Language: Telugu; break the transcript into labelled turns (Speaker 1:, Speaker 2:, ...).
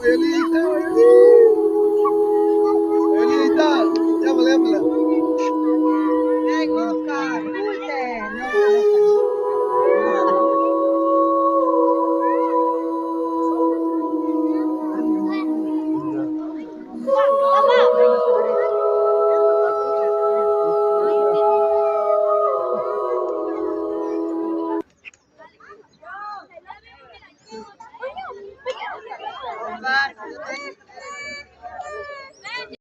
Speaker 1: Violita, Violita, llámala, llámala.
Speaker 2: Ven, Oscar, dulce. No, no, no.